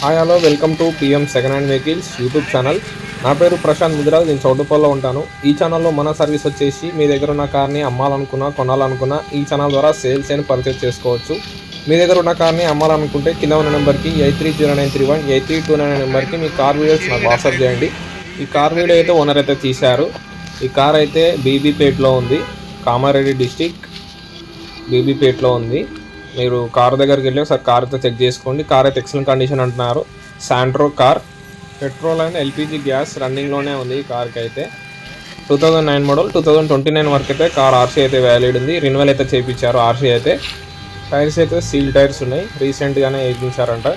Hi hello welcome to PM second hand vehicles YouTube channel. నా పేరు ప్రశాంత్ ముదిరాజ్. నేను చౌటుప్పల్లో ఉంటాను. ఈ ఛానల్లో మన సర్వీస్ వచ్చేసి మీ దగ్గర ఉన్న కార్ని అమ్మాలనుకున్నా కొనాలనుకున్నా ఈ ఛానల్ ద్వారా సేల్స్ అండ్ పర్చేస్ చేసుకోవచ్చు. మీ దగ్గర ఉన్న కార్ని అమ్మాలనుకుంటే కింద ఉన్న నెంబర్కి 830931 8329 నెంబర్కి మీ కార్ వీడియోస్ నాకు వాట్సాప్ చేయండి. ఈ కార్ వీడియో అయితే ఓనర్ అయితే తీశారు. ఈ కార్ అయితే బీబీపేట్లో ఉంది, కామారెడ్డి డిస్టిక్ బీబీపేట్లో ఉంది. మీరు కార్ దగ్గరికి వెళ్ళి ఒకసారి కార్ అయితే చెక్ చేసుకోండి. కార్ అయితే ఎక్సలెంట్ కండిషన్ అంటున్నారు. Santro car, petrol and LPG gas రన్నింగ్లోనే ఉంది. ఈ కార్కి అయితే 2009 మోడల్, 2029 వరకు అయితే కార్ ఆర్సీ అయితే వ్యాలిడ్ ఉంది. రిన్యువల్ అయితే చేయించారు ఆర్సీ అయితే. టైర్స్ అయితే సీల్ టైర్స్ ఉన్నాయి, రీసెంట్గానే వేయించారంట.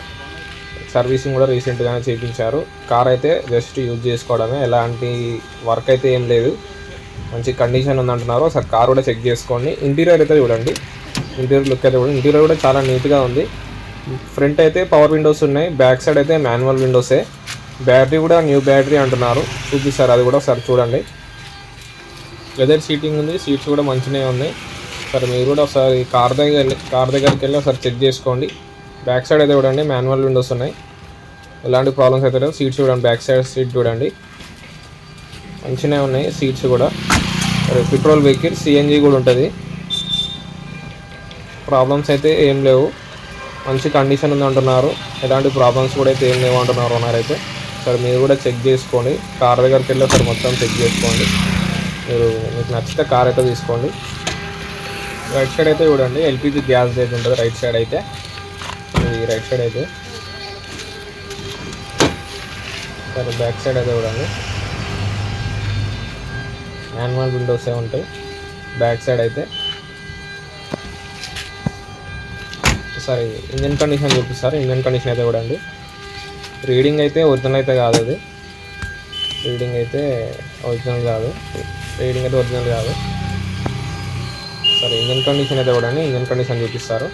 సర్వీసింగ్ కూడా రీసెంట్గానే చేయించారు. కార్ అయితే జస్ట్ యూజ్ చేసుకోవడమే, ఎలాంటి వర్క్ అయితే ఏం లేదు, మంచి కండిషన్ ఉందంటున్నారు. ఒకసారి కార్ కూడా చెక్ చేసుకోండి. ఇంటీరియర్ అయితే చూడండి, ఇంటీరియర్ లుక్ అయితే కూడా ఇంటీరియర్ కూడా చాలా నీట్గా ఉంది. ఫ్రంట్ అయితే పవర్ విండోస్ ఉన్నాయి, బ్యాక్ సైడ్ అయితే మాన్యువల్ విండోసే. బ్యాటరీ కూడా న్యూ బ్యాటరీ అంటున్నారు, చూపిస్తారు అది కూడా ఒకసారి చూడండి. లెదర్ సీటింగ్ ఉంది, సీట్స్ కూడా మంచిగా ఉన్నాయి. సరే మీరు కూడా ఒకసారి కార్ దగ్గరికి వెళ్ళి ఒకసారి చెక్ చేసుకోండి. బ్యాక్ సైడ్ అయితే చూడండి మాన్యువల్ విండోస్ ఉన్నాయి, ఎలాంటి ప్రాబ్లమ్స్ అయితే లేవు. సీట్స్ చూడండి, బ్యాక్ సైడ్ సీట్ చూడండి మంచిగా ఉన్నాయి సీట్స్ కూడా. పెట్రోల్ వెహికల్, సిఎన్జి కూడా ఉంటుంది, ప్రాబ్లమ్స్ అయితే ఏం లేవు, మంచి కండిషన్ ఉంది అంటున్నారు. ఎలాంటి ప్రాబ్లమ్స్ కూడా అయితే ఏం లేవు అంటున్నారు ఓనర్ అయితే. సరే మీరు కూడా చెక్ చేసుకోండి, కార్ దగ్గరికి వెళ్ళి ఒకసారి మొత్తం చెక్ చేసుకోండి. మీకు నచ్చితే కార్ అయితే తీసుకోండి. రైట్ సైడ్ అయితే చూడండి ఎల్పిజి గ్యాస్ అయితే ఉంటుంది రైట్ సైడ్ అయితే. ఇది రైట్ సైడ్ అయితే. సరే బ్యాక్ సైడ్ అయితే చూడండి మాన్యువల్ విండోసే ఉంటాయి బ్యాక్ సైడ్ అయితే. సరే ఇంజన్ కండిషన్ చూపిస్తారు. ఇంజన్ కండిషన్ అయితే చూడండి. రీడింగ్ అయితే ఒరిజినల్ అయితే కాదు, అది రీడింగ్ అయితే ఒరిజినల్ కాదు, రీడింగ్ అయితే ఒరిజినల్ కాదు. సరే ఇంజన్ కండిషన్ అయితే చూడండి, ఇంజన్ కండిషన్ చూపిస్తారు.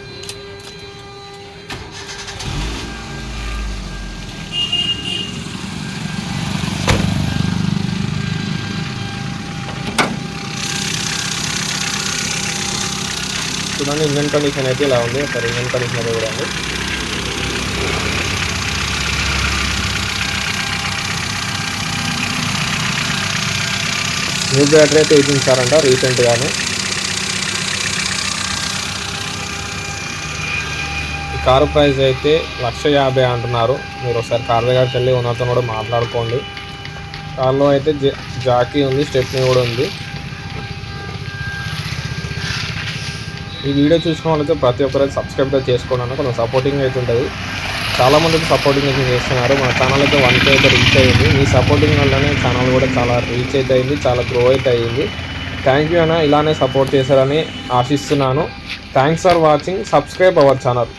చూడండి ఇంజన్ కండిషన్ అయితే ఇలా ఉంది. సరే ఇంజన్ కండిషన్ అయితే చూడండి. న్యూ బ్యాటరీ అయితే వేయించారంట రీసెంట్గానే. ఈ కారు ప్రైస్ అయితే 1,50,000 అంటున్నారు. మీరు ఒకసారి కార్ దగ్గరికి వెళ్ళి ఓనర్తో కూడా మాట్లాడుకోండి. కార్లో అయితే జాకీ ఉంది, స్టెప్నీ కూడా ఉంది. ఈ వీడియో చూసిన వాళ్ళైతే ప్రతి ఒక్కరైతే సబ్స్క్రైబ్ అయితే చేసుకోవడానికి కొంచెం సపోర్టింగ్ అయితే ఉంటుంది. చాలామందికి సపోర్టింగ్ అయితే చేస్తున్నారు. మన ఛానల్ అయితే 1K అయితే రీచ్ అయ్యింది. మీ సపోర్టింగ్ వల్లనే ఛానల్ కూడా చాలా రీచ్ అయితే అయింది, చాలా గ్రో అయితే అయ్యింది. థ్యాంక్ యూ అన్న, ఇలానే సపోర్ట్ చేశారని ఆశిస్తున్నాను. Thanks for watching. Subscribe our channel.